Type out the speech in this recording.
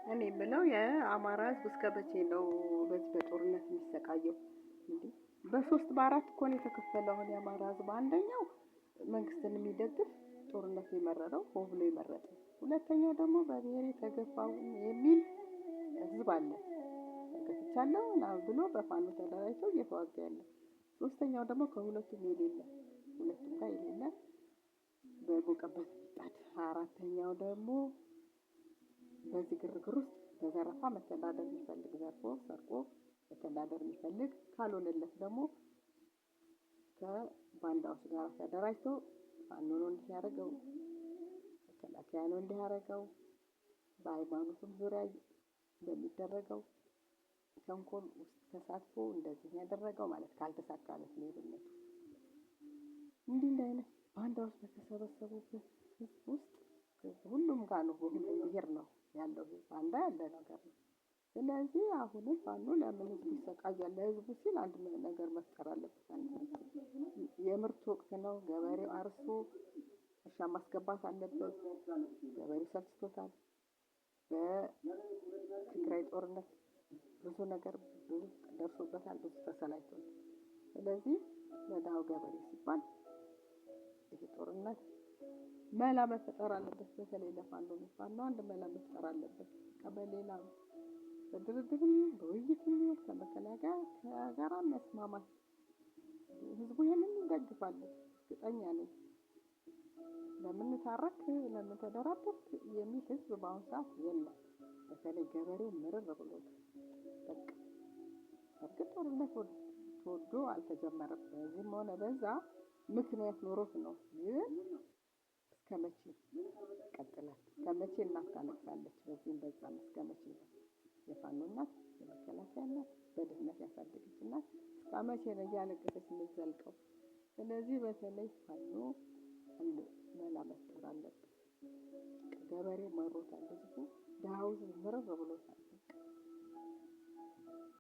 እኔ የምለው የአማራ ህዝብ እስከ መቼ ነው በዚህ በጦርነት የሚሰቃየው? እንዴ በሶስት በአራት እኮ ነው የተከፈለው። አሁን የአማራ ህዝብ አንደኛው መንግስትን የሚደግፍ ጦርነት የመረረው ሆ ብሎ የመረጠ፣ ሁለተኛው ደግሞ በብሔር የተገፋው የሚል ህዝብ አለ። ተገፍቻለሁ ምናምን ብሎ በፋኖ ተደራጅቶ እየተዋጋ ያለ፣ ሶስተኛው ደግሞ ከሁለቱም የሌለ ሁለቱም ጋር የሌለ በሞቀበት ሚጣድ፣ አራተኛው ደግሞ በዚህ ግርግር ውስጥ በዘረፋ መተዳደር የሚፈልግ፣ ዘርፎ ሰርቆ መተዳደር የሚፈልግ፣ ካልሆነለት ደግሞ ከባንዳዎች ጋር ተደራጅቶ ፋኖ ነው እንዲህ ያደረገው፣ መከላከያ ነው እንዲህ ያደረገው፣ በሃይማኖትም ዙሪያ በሚደረገው ተንኮል ውስጥ ተሳትፎ እንደዚህ ያደረገው ማለት ካልተሳካለት ሌብነቱ እንዲህ አይነት ባንዳዎች በተሰበሰቡበት ህዝብ ውስጥ ሁሉም ጋር ነው፣ ሁሉም ብሄር ነው ያለው ባንዳ ያለ ነገር ነው። ስለዚህ አሁንም ፋኖ ለምን ህዝቡ ይሰቃያል? ለህዝቡ ሲል አንድ ነገር መፍጠር አለበት። የምርት ወቅት ነው። ገበሬው አርሶ እርሻ ማስገባት አለበት። ገበሬው ሰልችቶታል። በትግራይ ጦርነት ብዙ ነገር ብዙ ደርሶበታል፣ ብዙ ተሰላችቷል። ስለዚህ ለድሃው ገበሬ ሲባል ይሄ ጦርነት መላ መፈጠር አለበት። በተለይ ለፋኖ ፋኖ አንድ መላ መፍጠር አለበት። በሌላ በድርድርም በውይይትም ከመከላከያ ጋር መስማማት፣ ህዝቡ ይሄንን ይደግፋል እርግጠኛ ነኝ። ለምን ታረክ፣ ለምን ተደራደርክ የሚል ህዝብ በአሁኑ ሰዓት የለም። በተለይ ገበሬው ምርር ብሎታል። በቃ እርግጥ ጦርነት ተወዶ አልተጀመረም። በዚህም ሆነ በዛ ምክንያት ኖሮት ነው። ግን እስከ መቼ ይቀጥላል? እስከ መቼ እናት ታለቅሳለች? በዚህም በዛም እስከ መቼ ነው? የፋኖ እናት፣ የመከላከያ እናት፣ በድህነት ያሳደገች እናት እስከ መቼ ነው እያለቀሰች የምትዘልቀው? ስለዚህ በተለይ ፋኖ አንድ መላ መፍጠር አለበት። ገበሬው መሮታል፣ ህዝቡ ድሃው ምርር ብሎታል።